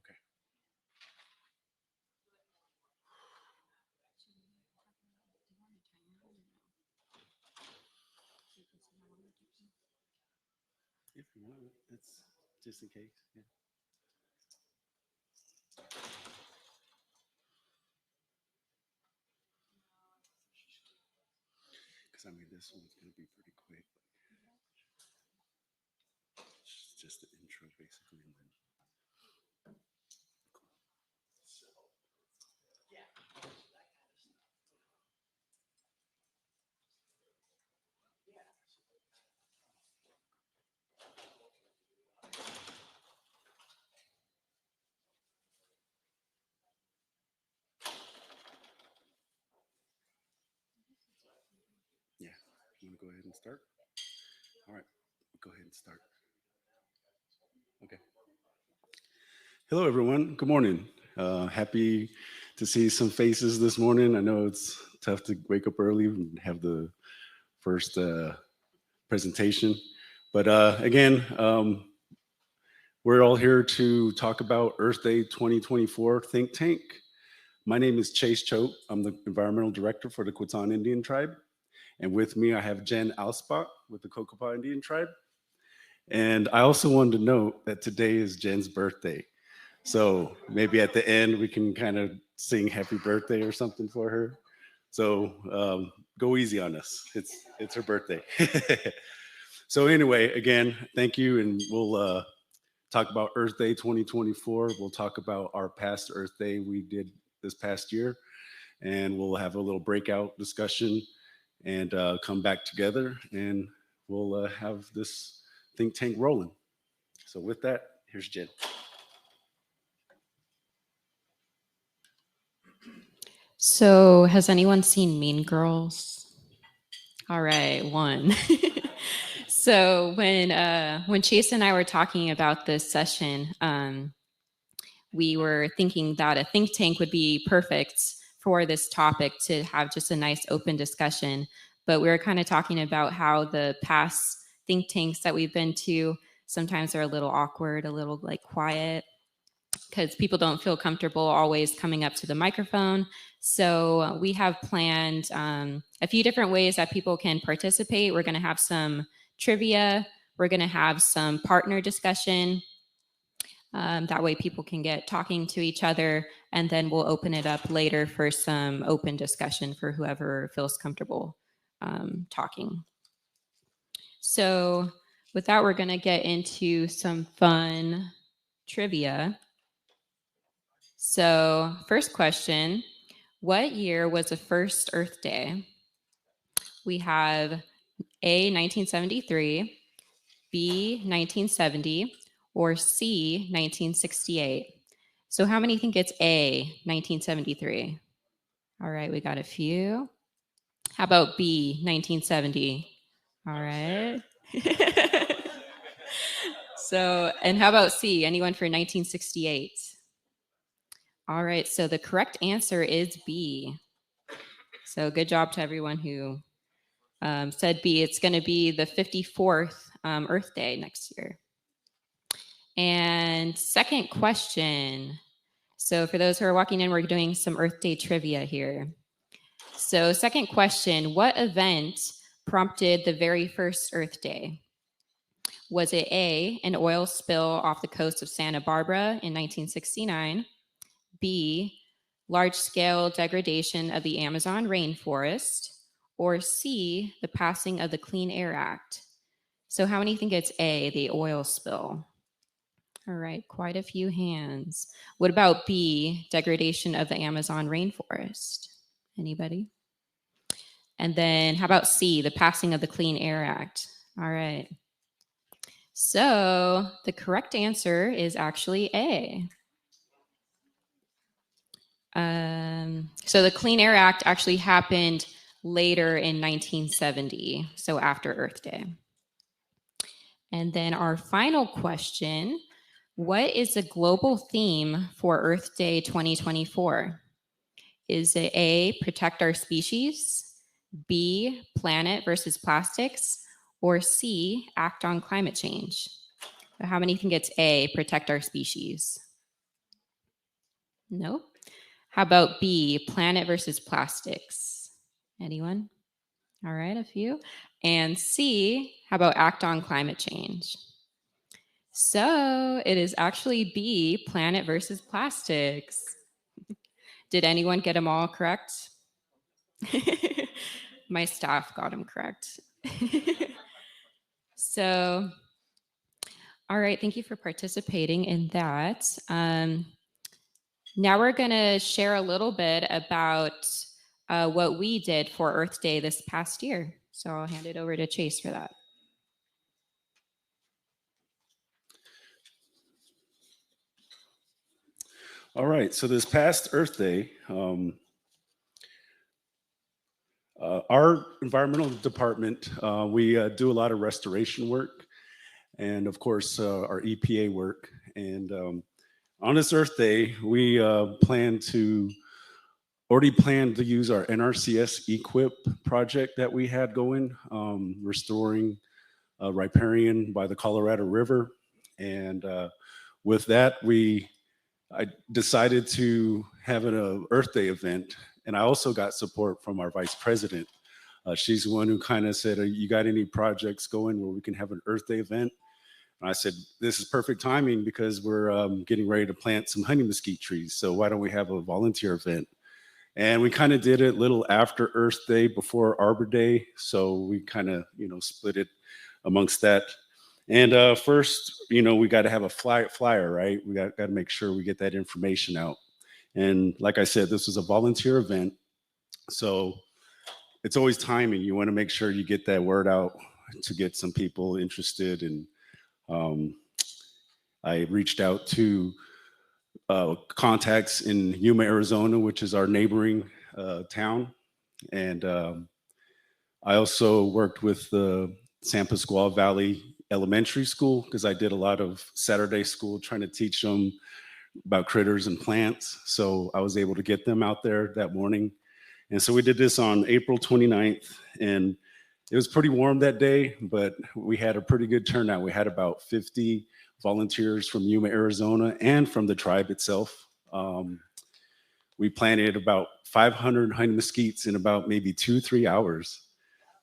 Okay. If you want, it's just in case. Yeah. Because I mean, this one's going to be pretty quick. It's just the intro, basically, and then. Yeah, you want to go ahead and start? All right, go ahead and start. Okay. Hello, everyone. Good morning. Happy to see some faces this morning. I know it's tough to wake up early and have the first presentation, but again, we're all here to talk about Earth Day 2024 Think Tank. My name is Choate. I'm the environmental director for the Quechan Indian Tribe. And with me, I have Jen Alspach with the Quechan Indian Tribe. And I also wanted to note that today is Jen's birthday. So maybe at the end, we can kind of sing happy birthday or something for her. So go easy on us. It's her birthday. So anyway, again, thank you. And we'll talk about Earth Day 2024. We'll talk about our past Earth Day we did this past year. And we'll have a little breakout discussion and come back together, and we'll have this think tank rolling. So with that, here's Jen. So has anyone seen Mean Girls? All right, one. So when Chase and I were talking about this session, we were thinking that a think tank would be perfect for this topic to have just a nice open discussion. But we were kind of talking about how the past think tanks that we've been to sometimes are a little awkward, a little like quiet, because people don't feel comfortable always coming up to the microphone. So we have planned a few different ways that people can participate. We're going to have some trivia. We're going to have some partner discussion. That way people can get talking to each other, and then we'll open it up later for some open discussion for whoever feels comfortable talking. So with that, we're going to get into some fun trivia. So first question, what year was the first Earth Day? We have A, 1973, B, 1970, or C, 1968. So how many think it's A, 1973? All right, we got a few. How about B, 1970? All right. So, and how about C, anyone for 1968? All right, so the correct answer is B. So good job to everyone who said B. It's going to be the 54th Earth Day next year. And second question. So for those who are walking in, we're doing some Earth Day trivia here. So second question, what event prompted the very first Earth Day? Was it A, an oil spill off the coast of Santa Barbara in 1969? B, large-scale degradation of the Amazon rainforest? Or C, the passing of the Clean Air Act? So how many think it's A, the oil spill? All right, quite a few hands. What about B, degradation of the Amazon rainforest? Anybody? And then how about C, the passing of the Clean Air Act? All right. So the correct answer is actually A. So the Clean Air Act actually happened later in 1970, so after Earth Day. And then our final question, what is the global theme for Earth Day 2024? Is it A, protect our species, B, planet versus plastics, or C, act on climate change? How many think it's A, protect our species? Nope. How about B, planet versus plastics? Anyone? All right, a few. And C, how about act on climate change? So it is actually B, planet versus plastics. Did anyone get them all correct? My staff got them correct. So, all right, thank you for participating in that. Now we're going to share a little bit about what we did for Earth Day this past year. So I'll hand it over to Chase for that. All right, so this past Earth Day, our environmental department, we do a lot of restoration work and of course our EPA work. And on this Earth Day, we already planned to use our NRCS EQUIP project that we had going, restoring riparian by the Colorado River. And with that, I decided to have an Earth Day event. And I also got support from our vice president. She's the one who kind of said, you got any projects going where we can have an Earth Day event? And I said, this is perfect timing because we're getting ready to plant some honey mesquite trees. So why don't we have a volunteer event? And we kind of did it a little after Earth Day, before Arbor Day. So we kind of, split it amongst that. And first, we got to have a flyer, right? We got to make sure we get that information out. And like I said, this was a volunteer event. So it's always timing. You want to make sure you get that word out to get some people interested. And I reached out to contacts in Yuma, Arizona, which is our neighboring town. And I also worked with the San Pasqual Valley Elementary School because I did a lot of Saturday school trying to teach them about critters and plants. So I was able to get them out there that morning. And so we did this on April 29th, and it was pretty warm that day, but we had a pretty good turnout. We had about 50 volunteers from Yuma, Arizona, and from the tribe itself. We planted about 500 honey mesquites in about maybe 2-3 hours.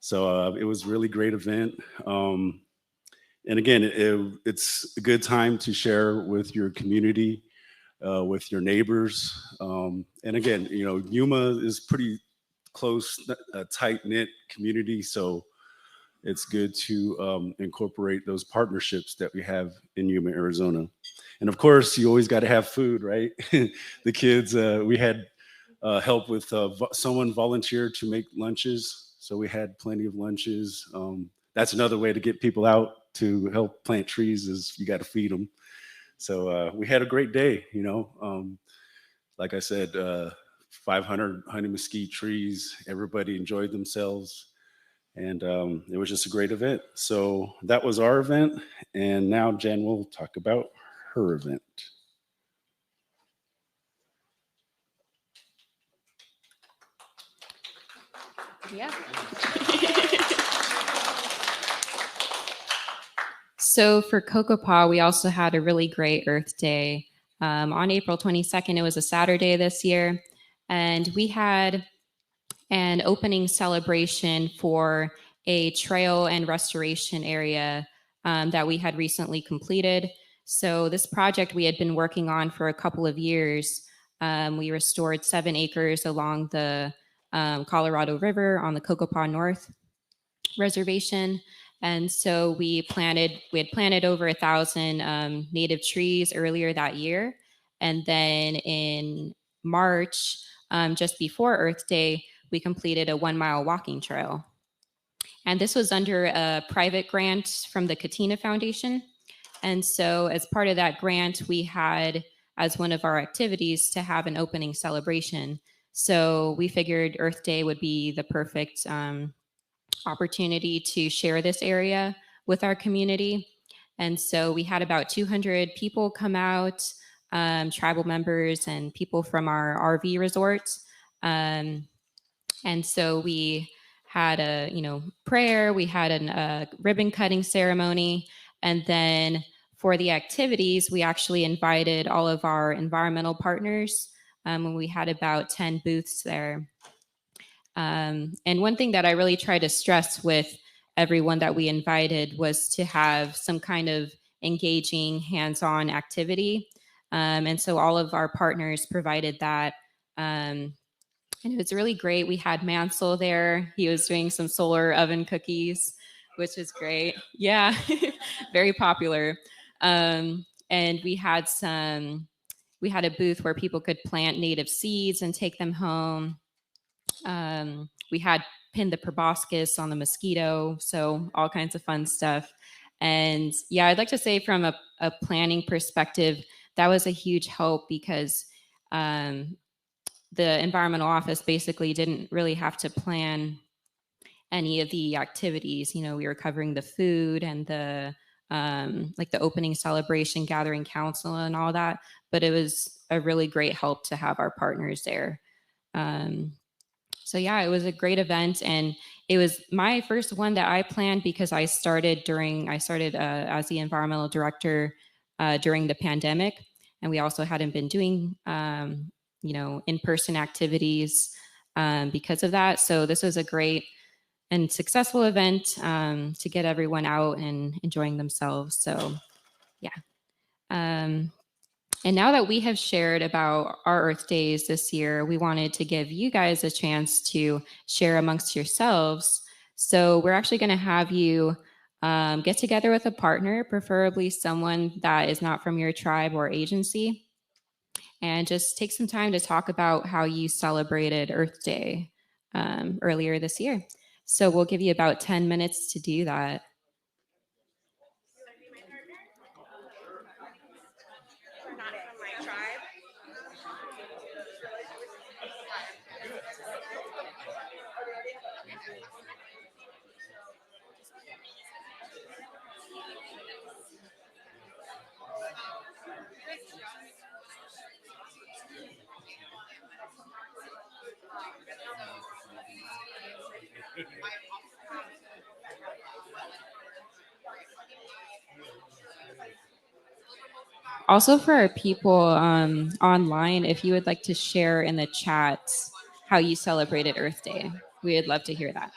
So it was a really great event. And again, it's a good time to share with your community, with your neighbors. And again, Yuma is pretty close, tight-knit community. So it's good to incorporate those partnerships that we have in Yuma, Arizona. And of course, you always got to have food, right? The kids, we had help with someone volunteered to make lunches. So we had plenty of lunches. That's another way to get people out to help plant trees is you got to feed them. So we had a great day, like I said, 500 honey mesquite trees. Everybody enjoyed themselves. And it was just a great event. So that was our event. And now Jen will talk about her event. Yeah. So for Kokopah, we also had a really great Earth Day. On April 22nd, it was a Saturday this year. And we had an opening celebration for a trail and restoration area that we had recently completed. So this project we had been working on for a couple of years. We restored 7 acres along the Colorado River on the Kokopah North Reservation. And so we had planted over 1,000 native trees earlier that year. And then in March, just before Earth Day, we completed a 1-mile walking trail. And this was under a private grant from the Katina Foundation. And so as part of that grant, we had as one of our activities to have an opening celebration. So we figured Earth Day would be the perfect opportunity to share this area with our community. And so we had about 200 people come out, tribal members and people from our RV resorts. And so we had a prayer, we had a ribbon cutting ceremony, and then for the activities, we actually invited all of our environmental partners and we had about 10 booths there. And one thing that I really tried to stress with everyone that we invited was to have some kind of engaging hands-on activity. And so all of our partners provided that. And it was really great. We had Mansell there. He was doing some solar oven cookies, which is great. Yeah, very popular. And we had a booth where people could plant native seeds and take them home. We had pinned the proboscis on the mosquito, so all kinds of fun stuff. And yeah, I'd like to say from a planning perspective, that was a huge help because the environmental office basically didn't really have to plan any of the activities. You know, we were covering the food and the like the opening celebration, gathering council, and all that. But it was a really great help to have our partners there. So yeah, it was a great event, and it was my first one that I planned because I started as the environmental director during the pandemic, and we also hadn't been doing in-person activities because of that. So this was a great and successful event to get everyone out and enjoying themselves. So yeah. And now that we have shared about our Earth Days this year, we wanted to give you guys a chance to share amongst yourselves. So we're actually going to have you get together with a partner, preferably someone that is not from your tribe or agency, and just take some time to talk about how you celebrated Earth Day earlier this year. So we'll give you about 10 minutes to do that. Also, for our people online, if you would like to share in the chat how you celebrated Earth Day, we would love to hear that.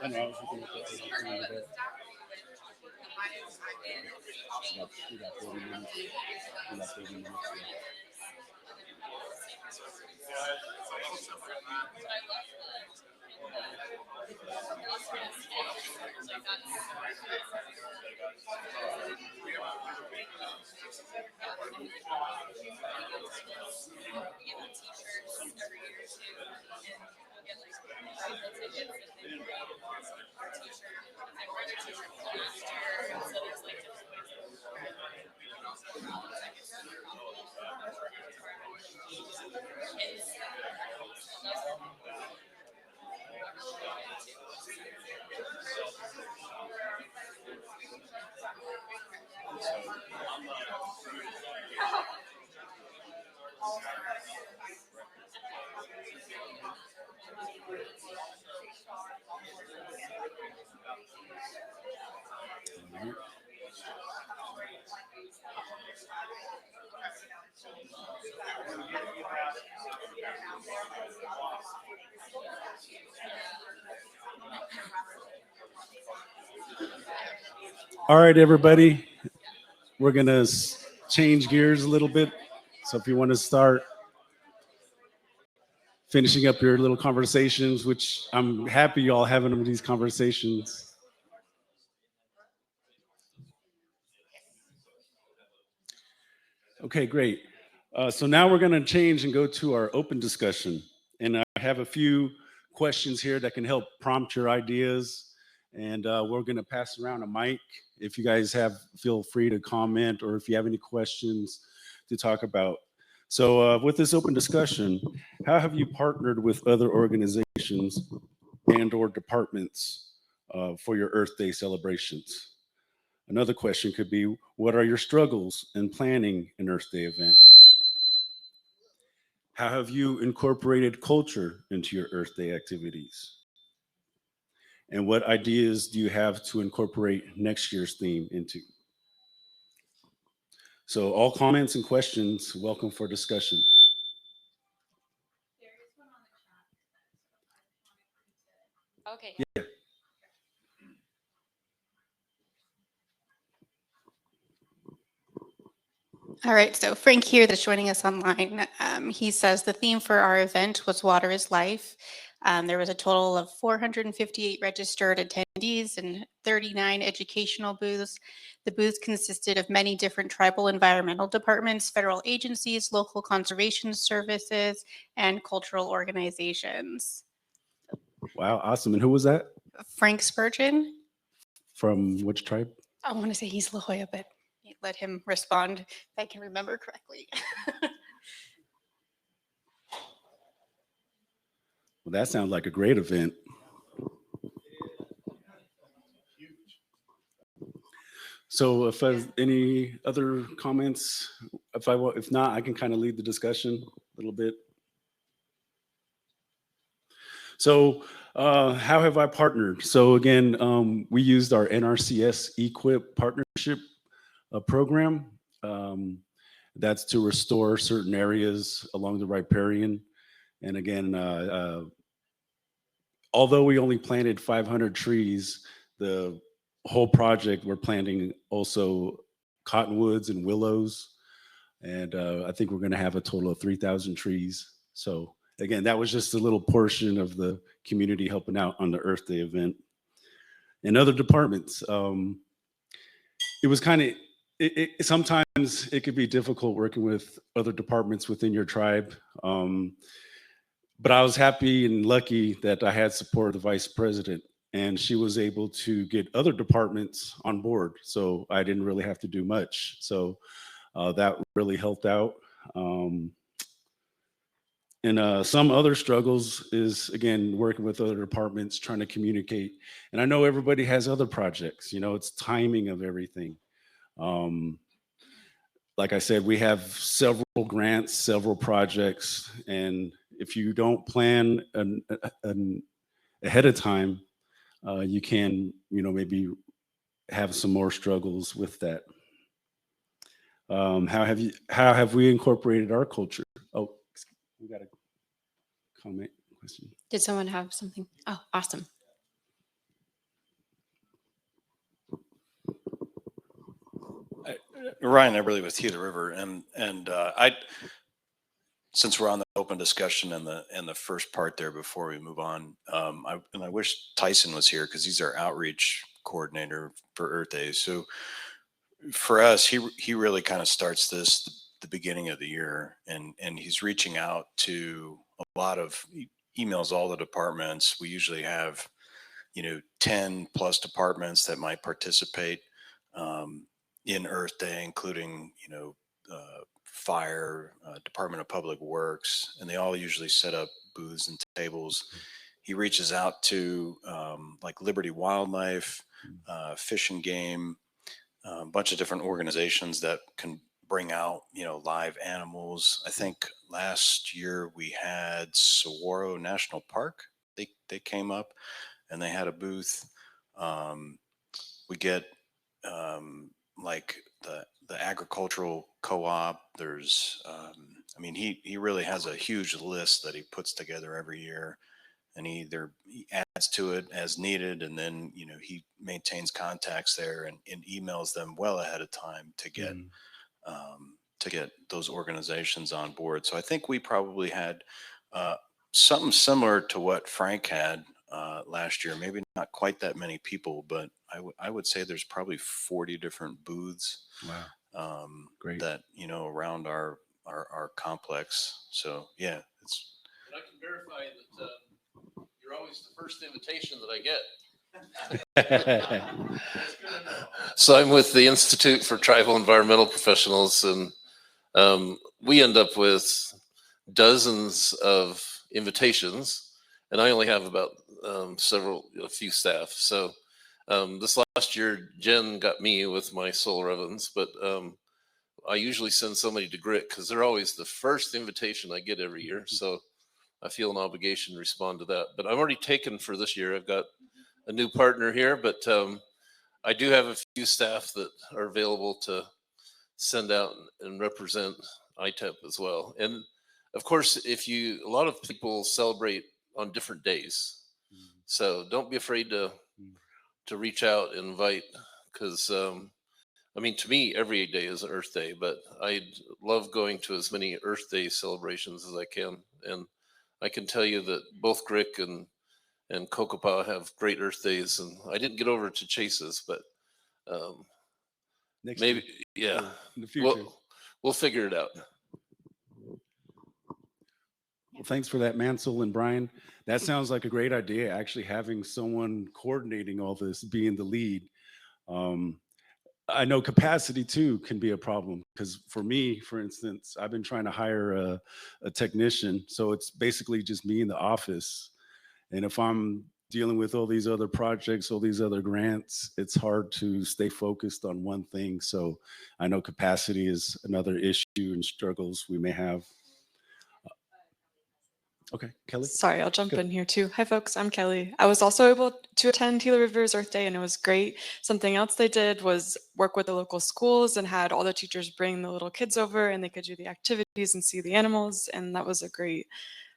I know, I was looking at that. We got 40 minutes. We got 30 minutes. All right, everybody. We're going to change gears a little bit. So if you want to start finishing up your little conversations, which I'm happy you all having these conversations. Okay, great. So now we're going to change and go to our open discussion. And I have a few questions here that can help prompt your ideas. And we're going to pass around a mic. If you guys feel free to comment, or if you have any questions to talk about. So with this open discussion, how have you partnered with other organizations and or departments for your Earth Day celebrations? Another question could be, what are your struggles in planning an Earth Day event? How have you incorporated culture into your Earth Day activities? And what ideas do you have to incorporate next year's theme into? So all comments and questions, welcome for discussion. Okay. Yeah. All right, so Frank here that's joining us online. He says the theme for our event was Water is Life. There was a total of 458 registered attendees and 39 educational booths. The booths consisted of many different tribal environmental departments, federal agencies, local conservation services, and cultural organizations. Wow, awesome. And who was that? Frank Spurgeon. From which tribe? I want to say he's La Jolla, but let him respond if I can remember correctly. Well, that sounds like a great event. So if any other comments, if not, I can kind of lead the discussion a little bit. So how have I partnered? So again, we used our NRCS Equip partnership program. That's to restore certain areas along the riparian. And again, although we only planted 500 trees, the whole project we're planting also cottonwoods and willows. And I think we're going to have a total of 3,000 trees. So again, that was just a little portion of the community helping out on the Earth Day event. In other departments, it was kind of, sometimes it could be difficult working with other departments within your tribe. But I was happy and lucky that I had support of the vice president, and she was able to get other departments on board. So I didn't really have to do much. So that really helped out. And some other struggles is, again, working with other departments, trying to communicate. And I know everybody has other projects, it's timing of everything. Um, like I said, we have several grants, several projects, and if you don't plan ahead of time, you can, maybe have some more struggles with that. How have we incorporated our culture? Oh, we got a comment question. Did someone have something? Oh, awesome. Ryan Eberly with Gila River, and since we're on the open discussion and the first part there before we move on, I wish Tyson was here because he's our outreach coordinator for Earth Day. So for us, he really kind of starts this the beginning of the year, and he's reaching out to a lot of emails, all the departments. We usually have 10 plus departments that might participate in Earth Day, including fire, Department of Public Works, and they all usually set up booths and tables. He reaches out to like Liberty Wildlife, Fish and Game, a bunch of different organizations that can bring out live animals. I think last year we had Saguaro National Park. They came up and they had a booth. We get like the agricultural co-op. There's he really has a huge list that he puts together every year, and he adds to it as needed, and then he maintains contacts there and emails them well ahead of time to get those organizations on board. So I think we probably had something similar to what Frank had last year. Maybe not quite that many people, but I would say there's probably 40 different booths. Wow. Great. That around our complex. So yeah, it's. And I can verify that you're always the first invitation that I get. So I'm with the Institute for Tribal Environmental Professionals, and we end up with dozens of invitations, and I only have about a few staff. So this last year, Jen got me with my solar ovens, but I usually send somebody to Grit because they're always the first invitation I get every year. So I feel an obligation to respond to that. But I'm already taken for this year. I've got a new partner here, but I do have a few staff that are available to send out and represent ITEP as well. And of course, a lot of people celebrate on different days. So don't be afraid to reach out and invite, because to me, every day is an Earth Day, but I love going to as many Earth Day celebrations as I can. And I can tell you that both Grick and Kokopah have great Earth Days, and I didn't get over to Chase's, but maybe, yeah, in the future. We'll figure it out. Well, thanks for that, Mansell and Brian. That sounds like a great idea, actually having someone coordinating all this, being the lead. I know capacity too can be a problem, because for me, for instance, I've been trying to hire a technician. So it's basically just me in the office. And if I'm dealing with all these other projects, all these other grants, it's hard to stay focused on one thing. So I know capacity is another issue and struggles we may have. Okay, Kelly. Sorry, I'll jump in here too. Hi, folks. I'm Kelly. I was also able to attend Gila River's Earth Day, and it was great. Something else they did was work with the local schools and had all the teachers bring the little kids over, and they could do the activities and see the animals, and that was a great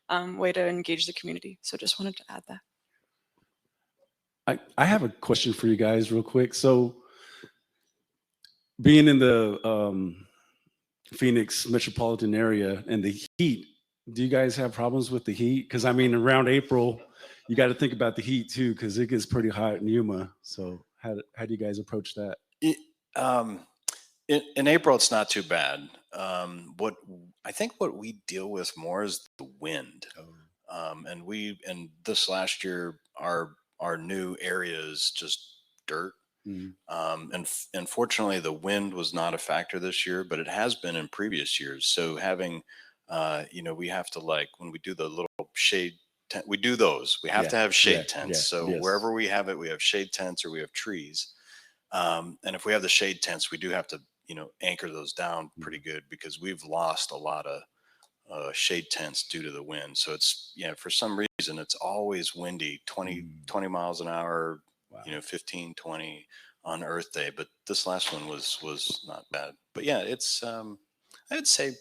way to engage the community. So just wanted to add that. I have a question for you guys real quick. So being in the Phoenix metropolitan area and the heat, do you guys have problems with the heat? Because around April, you got to think about the heat too, because it gets pretty hot in Yuma. So how do you guys approach that? In April, it's not too bad. What we deal with more is the wind. And this last year, our new area is just dirt. And fortunately, the wind was not a factor this year, but it has been in previous years. So having we have to, like, when we do the little shade tent, we do those. We have to have shade tents. So wherever we have it, we have shade tents or we have trees. And if we have the shade tents, we do have to, anchor those down pretty good because we've lost a lot of shade tents due to the wind. So it's, for some reason, it's always windy, 20 miles an hour, Wow. 15, 20 on Earth Day. But this last one was not bad. But yeah, it's, I'd say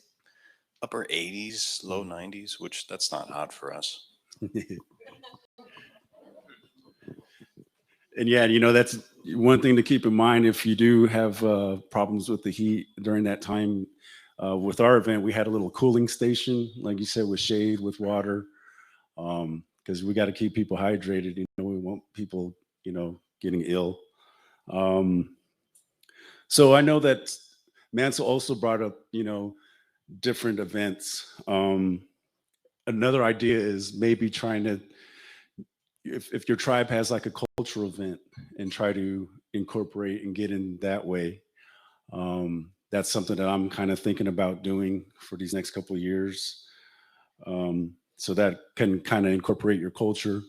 upper 80s, low 90s, which that's not hot for us. And yeah, that's one thing to keep in mind if you do have problems with the heat during that time. With our event, we had a little cooling station, like you said, with shade, with water, because we got to keep people hydrated. We want people, getting ill. So I know that Mansell also brought up, different events. Another idea is maybe trying to, if your tribe has like a cultural event, and try to incorporate and get in that way. That's something that I'm kind of thinking about doing for these next couple of years. So that can kind of incorporate your culture,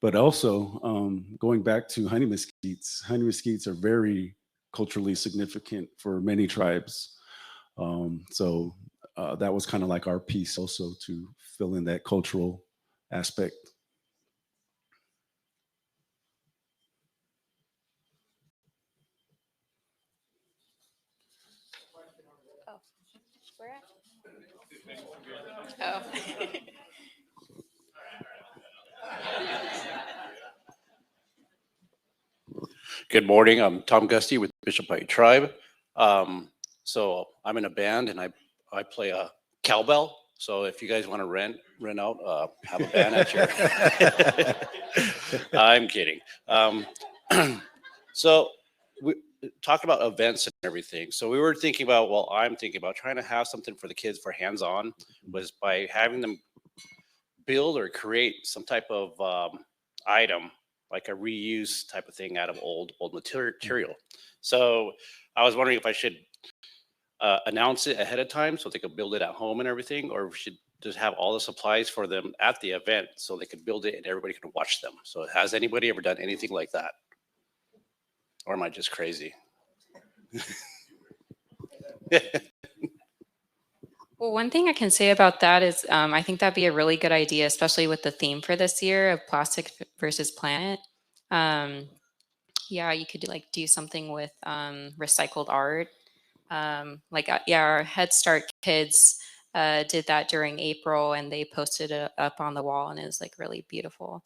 but also going back to honey mesquites. Honey mesquites are very culturally significant for many tribes. So that was kind of like our piece also to fill in that cultural aspect. Oh. Good morning. I'm Tom Gusty with Bishop White Tribe. So I'm in a band and I play a cowbell. So if you guys want to rent out, have a band at your. I'm kidding. So we talked about events and everything. So we were thinking about, I'm thinking about trying to have something for the kids for hands-on, was by having them build or create some type of item, like a reuse type of thing out of old material. So I was wondering if I should announce it ahead of time so they could build it at home and everything, or we should just have all the supplies for them at the event so they could build it and everybody can watch them. So has anybody ever done anything like that? Or am I just crazy? Well, one thing I can say about that is I think that'd be a really good idea, especially with the theme for this year of plastic versus planet. Yeah, you could do something with recycled art. Our Head Start kids did that during April, and they posted it up on the wall, and it was really beautiful.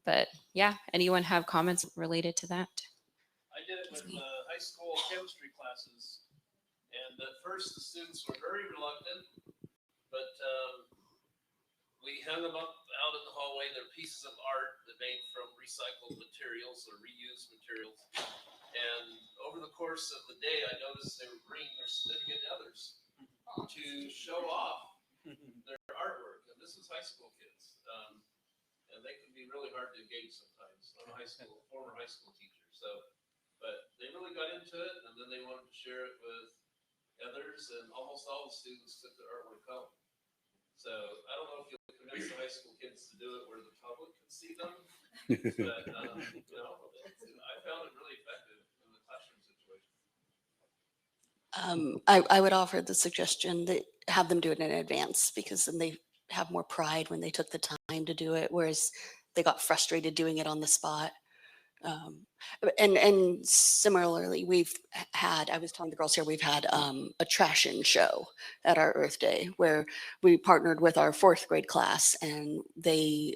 But yeah, anyone have comments related to that? I did it with high school chemistry classes, and at first the students were very reluctant, but we hung them up out in the hallway. They're pieces of art that made from recycled materials or reused materials. And over the course of the day, I noticed they were bringing their significant others to show off their artwork. And this is high school kids. And they can be really hard to engage sometimes. I'm a former high school teacher. But they really got into it, and then they wanted to share it with others, and almost all the students took their artwork home. So I don't know if you'll convince the high school kids to do it where the public can see them, but I found it really effective in the classroom situation. I would offer the suggestion that have them do it in advance, because then they have more pride when they took the time to do it, whereas they got frustrated doing it on the spot. And similarly, I was telling the girls here, we've had a trash-in show at our Earth Day where we partnered with our 4th grade class, and they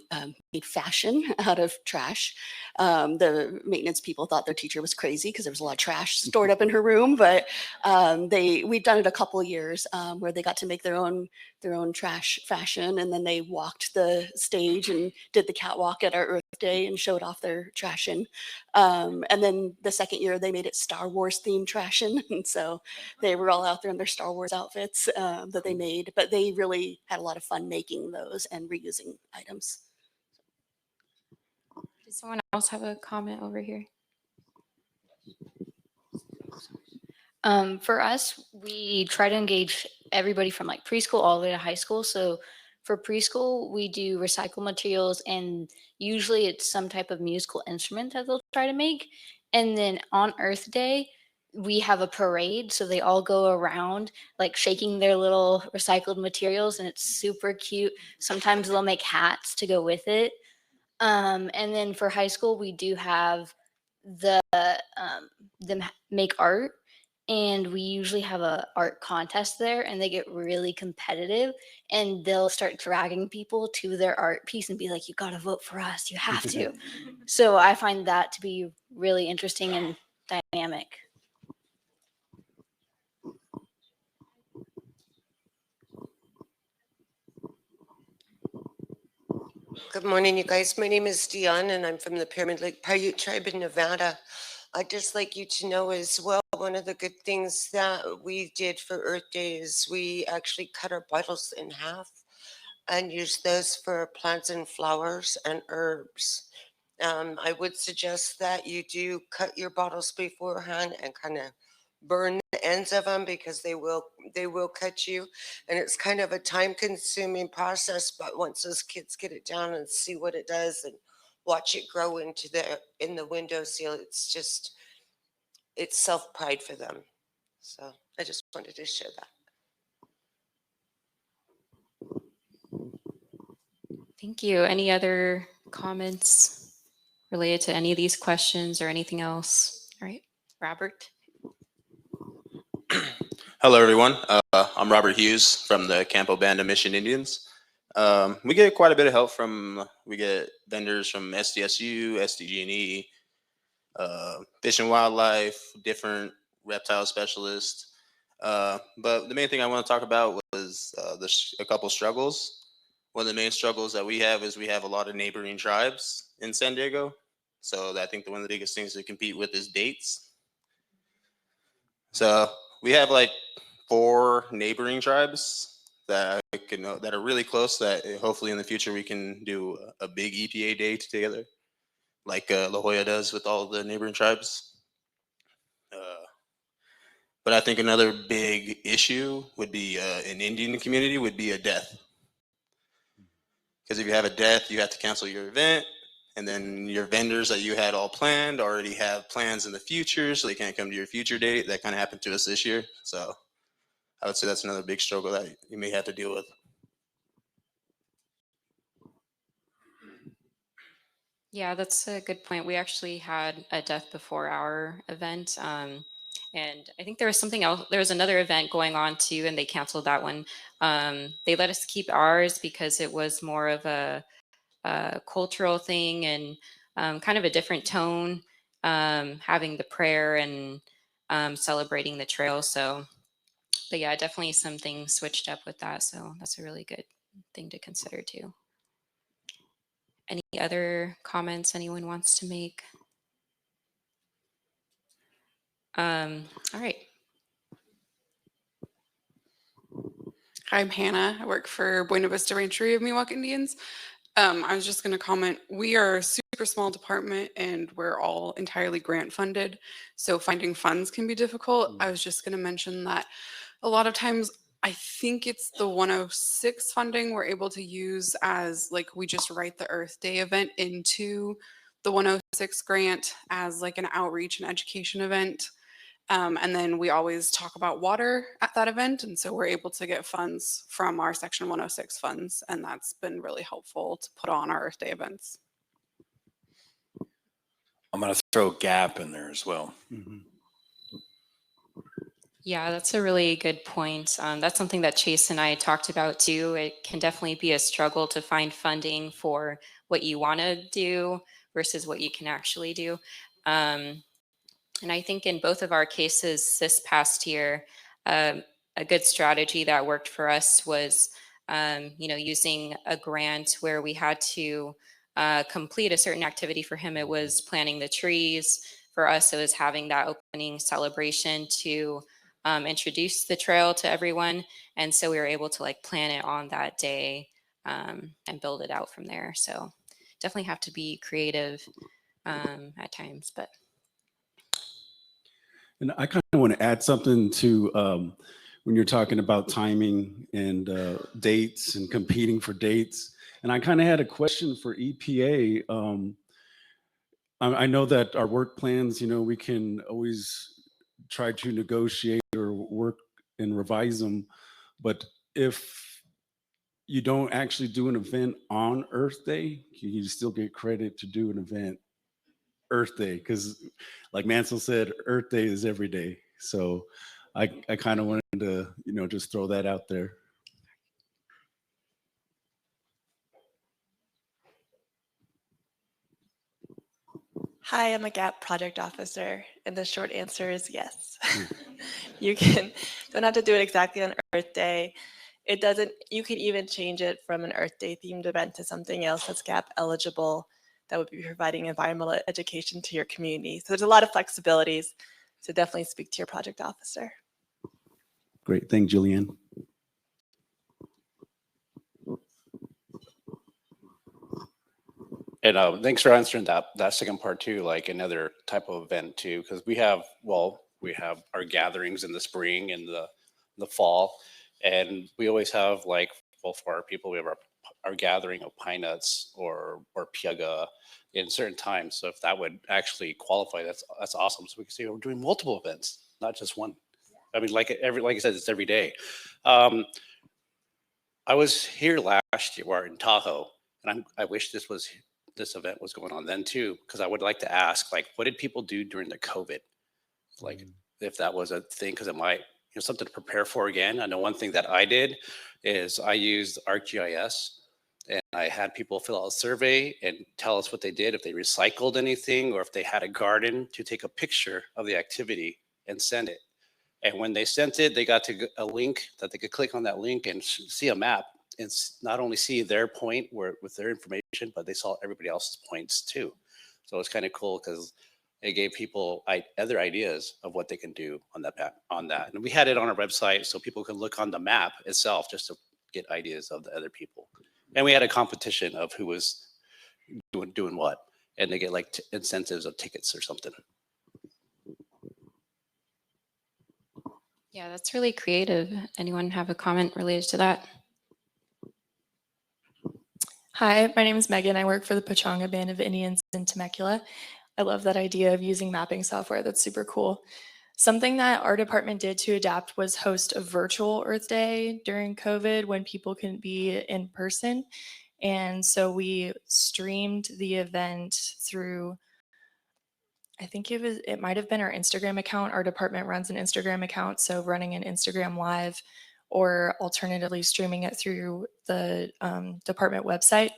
made fashion out of trash. The maintenance people thought their teacher was crazy because there was a lot of trash stored up in her room, but we've done it a couple of years where they got to make their own trash fashion, and then they walked the stage and did the catwalk at our Earth Day and showed off their trash-in. And then the second year they made it Star Wars themed trash-in, and so they were all out there in their Star Wars outfits that they made, but they really had a lot of fun making those and reusing items. Does someone else have a comment over here? For us, we try to engage everybody from preschool all the way to high school. So for preschool, we do recycle materials, and usually it's some type of musical instrument that they'll try to make. And then on Earth Day, we have a parade. So they all go around like shaking their little recycled materials, and it's super cute. Sometimes they'll make hats to go with it. And then for high school, we do have them make art, and we usually have a art contest there, and they get really competitive, and they'll start dragging people to their art piece and be like, you got to vote for us, you have to. So I find that to be really interesting and dynamic. Good morning, you guys. My name is Dion, and I'm from the Pyramid Lake Paiute Tribe in Nevada. I'd just like you to know as well, one of the good things that we did for Earth Day is we actually cut our bottles in half and used those for plants and flowers and herbs. I would suggest that you do cut your bottles beforehand and kind of burn the ends of them, because they will cut you, and it's kind of a time consuming process, but once those kids get it down and see what it does and watch it grow into in the windowsill, it's self pride for them. So I just wanted to share that. Thank you. Any other comments related to any of these questions or anything else? All right, Robert. Hello, everyone. I'm Robert Hughes from the Campo Band of Mission Indians. We get quite a bit of help we get vendors from SDSU, SDG&E, Fish and Wildlife, different reptile specialists. But the main thing I want to talk about was a couple struggles. One of the main struggles that we have is we have a lot of neighboring tribes in San Diego. So I think one of the biggest things to compete with is dates. So we have like 4 neighboring tribes that are really close, that hopefully in the future we can do a big EPA day together, like La Jolla does with all the neighboring tribes. But I think another big issue would be in Indian community would be a death. Because if you have a death, you have to cancel your event, and then your vendors that you had all planned already have plans in the future, so they can't come to your future date. That kind of happened to us this year. So I would say that's another big struggle that you may have to deal with. Yeah, that's a good point. We actually had a death before our event. And I think there was something else. There was another event going on too, and they canceled that one. They let us keep ours because it was more of a cultural thing and kind of a different tone, having the prayer and celebrating the trail. So, but yeah, definitely some things switched up with that. So that's a really good thing to consider too. Any other comments anyone wants to make? All right. Hi, I'm Hannah. I work for Buena Vista Rancheria of Miwok Indians. I was just going to comment, we are a super small department and we're all entirely grant funded. So finding funds can be difficult. I was just going to mention that a lot of times, I think it's the 106 funding we're able to use as like, we just write the Earth Day event into the 106 grant as like an outreach and education event. And then we always talk about water at that event. And so we're able to get funds from our Section 106 funds. And that's been really helpful to put on our Earth Day events. I'm going to throw GAP in there as well. Mm-hmm. Yeah, that's a really good point. That's something that Chase and I talked about too. It can definitely be a struggle to find funding for what you want to do versus what you can actually do. And I think in both of our cases this past year, a good strategy that worked for us was, using a grant where we had to complete a certain activity. For him, it was planting the trees. For us, it was having that opening celebration to introduce the trail to everyone. And so we were able to plan it on that day and build it out from there. So definitely have to be creative at times, but. And I kind of want to add something to when you're talking about timing and dates and competing for dates. And I kind of had a question for EPA. I know that our work plans, we can always try to negotiate or work and revise them. But if you don't actually do an event on Earth Day, you still get credit to do an event Earth Day. Because like Mansell said, Earth Day is every day. So I kind of wanted to, just throw that out there. Hi, I'm a GAP project officer, and the short answer is yes. Hmm. You don't have to do it exactly on Earth Day. You can even change it from an Earth Day themed event to something else that's GAP eligible that would be providing environmental education to your community. So there's a lot of flexibilities. So definitely speak to your project officer. Great. Thanks, Julianne. And thanks for answering that second part too, like another type of event too, because we have our gatherings in the spring and the fall, and we always have like, well, for our people, we have our gathering of pine nuts or piaga in certain times. So if that would actually qualify, that's awesome. So we can say we're doing multiple events, not just one. I mean, like I said, it's every day. I was here last year, or in Tahoe, and I wish this event was going on then too, because I would like to ask, like, what did people do during the COVID? Like, if that was a thing, because it might, something to prepare for again. I know one thing that I did is I used ArcGIS, and I had people fill out a survey and tell us what they did, if they recycled anything, or if they had a garden, to take a picture of the activity and send it. And when they sent it, they got to a link that they could click on that link and see a map and not only see their point with their information, but they saw everybody else's points too. So it's kind of cool because it gave people other ideas of what they can do on that. And we had it on our website so people could look on the map itself just to get ideas of the other people. And we had a competition of who was doing what, and they get like incentives of tickets or something. Yeah, that's really creative. Anyone have a comment related to that? Hi, my name is Megan. I work for the Pechanga Band of Indians in Temecula. I love that idea of using mapping software. That's super cool. Something that our department did to adapt was host a virtual Earth Day during COVID when people couldn't be in person. And so we streamed the event through, I think it might have been our Instagram account. Our department runs an Instagram account, so running an Instagram live, or alternatively streaming it through the department website.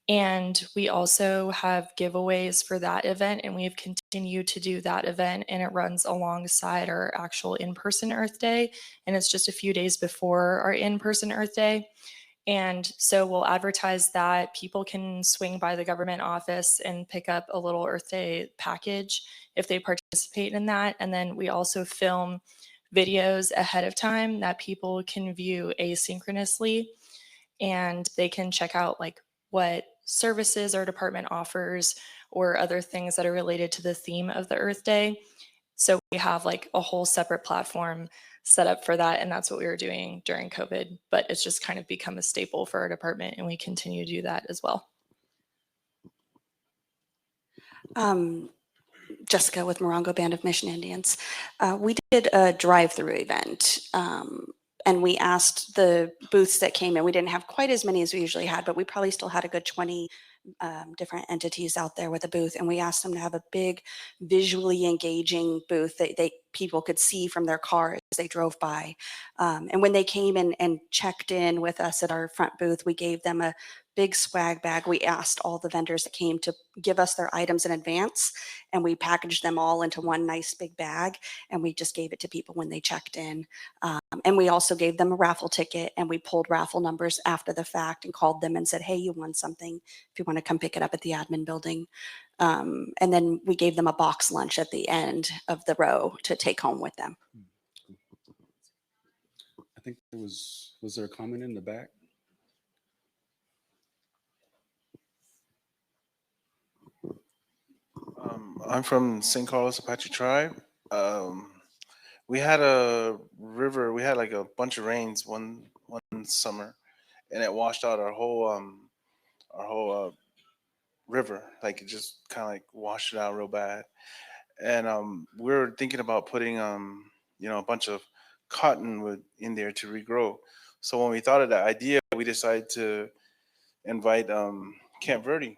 And we also have giveaways for that event, and we've continued to do that event, and it runs alongside our actual in-person Earth Day, and it's just a few days before our in-person Earth Day. And so we'll advertise that people can swing by the government office and pick up a little Earth Day package if they participate in that. And then we also film videos ahead of time that people can view asynchronously, and they can check out like what services our department offers or other things that are related to the theme of the Earth Day. So we have like a whole separate platform set up for that, and that's what we were doing during COVID, but it's just kind of become a staple for our department, and we continue to do that as well. Jessica with Morongo Band of Mission Indians. We did a drive-through event, and we asked the booths that came in. We didn't have quite as many as we usually had, but we probably still had a good 20 different entities out there with a booth, and we asked them to have a big visually engaging booth that people could see from their car as they drove by. And when they came in and checked in with us at our front booth, we gave them a big swag bag. We asked all the vendors that came to give us their items in advance, and we packaged them all into one nice big bag, and we just gave it to people when they checked in. And we also gave them a raffle ticket, and we pulled raffle numbers after the fact and called them and said, hey, you won something if you want to come pick it up at the admin building. And then we gave them a box lunch at the end of the row to take home with them. I think was there a comment in the back? I'm from St. Carlos Apache Tribe. We had a river. We had like a bunch of rains one summer, and it washed out our whole river, like it just kind of like washed it out real bad. And we were thinking about putting a bunch of cottonwood in there to regrow. So when we thought of that idea, we decided to invite Camp Verde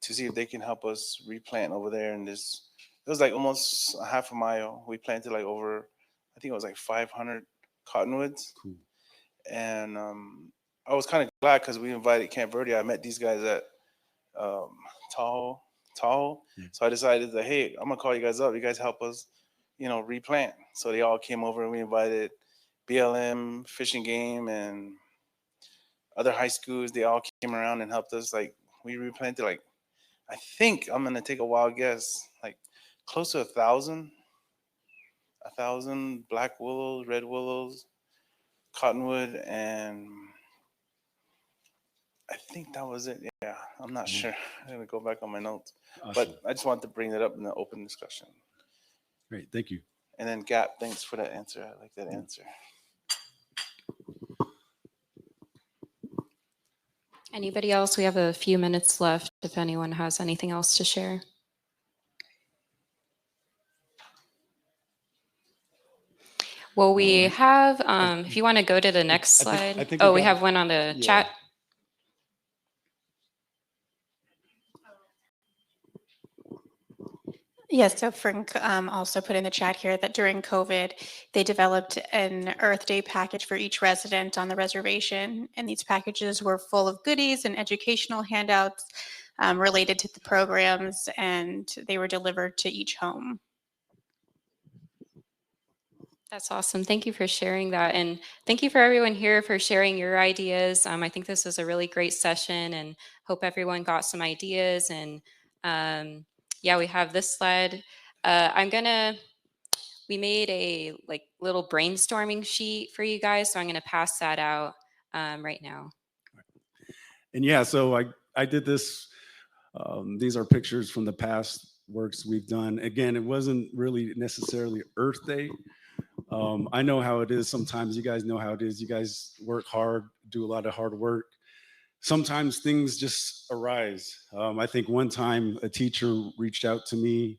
to see if they can help us replant over there. And this, it was like almost a half a mile. We planted like over, I think it was like 500 cottonwoods. Cool. And I was kind of glad because we invited Camp Verde. I met these guys at Tahoe. Yeah. So I decided that, hey, I'm gonna call you guys up. You guys help us, replant. So they all came over and we invited BLM, Fish and Game, and other high schools. They all came around and helped us. Like we replanted, like I think I'm gonna take a wild guess, like close to 1,000 black willows, red willows, cottonwood, and I think that was it. Yeah, I'm not sure. I'm gonna go back on my notes, Awesome. but I just wanted to bring that up in the open discussion. Great, thank you. And then Gap, thanks for that answer. I like that answer. Anybody else? We have a few minutes left if anyone has anything else to share. Well, we have, if you want to go to the next slide. I think Oh, we got- have one on the chat. Yes, so Frank also put in the chat here that during COVID, they developed an Earth Day package for each resident on the reservation. And these packages were full of goodies and educational handouts related to the programs, and they were delivered to each home. That's awesome. Thank you for sharing that. And thank you for everyone here for sharing your ideas. I think this was a really great session and hope everyone got some ideas. And yeah, we have this slide. We made a little brainstorming sheet for you guys. So I'm going to pass that out right now. And yeah, so I did this. These are pictures from the past works we've done. Again, it wasn't really necessarily Earth Day. I know how it is sometimes. You guys know how it is. You guys work hard, do a lot of hard work. Sometimes things just arise. I think one time a teacher reached out to me.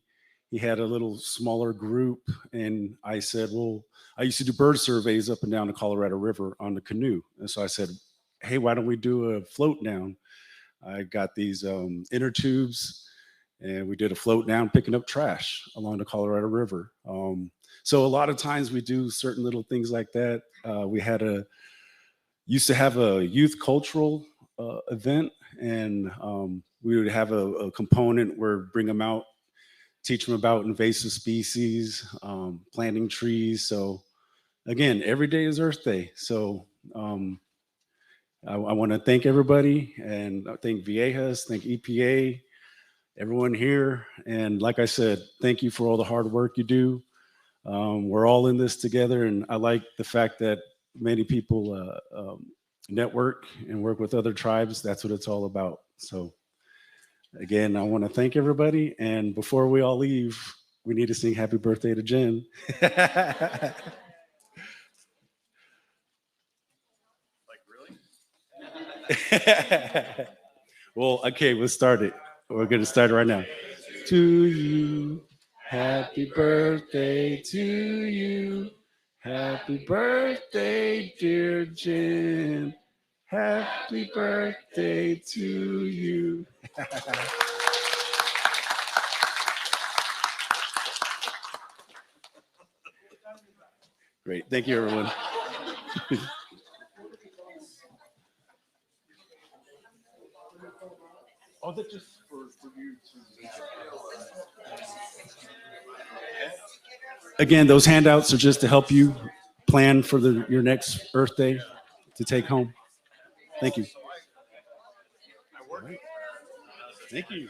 He had a little smaller group, and I said, well, I used to do bird surveys up and down the Colorado River on the canoe. And so I said, hey, why don't we do a float down? I got these inner tubes, and we did a float down picking up trash along the Colorado River. So a lot of times we do certain little things like that. We used to have a youth cultural event, and we would have a component where bring them out, teach them about invasive species, planting trees. So again, every day is Earth Day. So I want to thank everybody, and thank Viejas, thank EPA, everyone here. And like I said, thank you for all the hard work you do. We're all in this together, and I like the fact that many people network and work with other tribes. That's what it's all about. So again, I want to thank everybody. And before we all leave, we need to sing happy birthday to Jen. Well, okay, we'll start it. We're going to start it right now. To you, happy birthday to you. Happy birthday, dear Jen. Happy birthday to you. Great. Thank you, everyone. Oh, that's just for you to. Again, those handouts are just to help you plan for your next Earth Day to take home. Thank you. Thank you.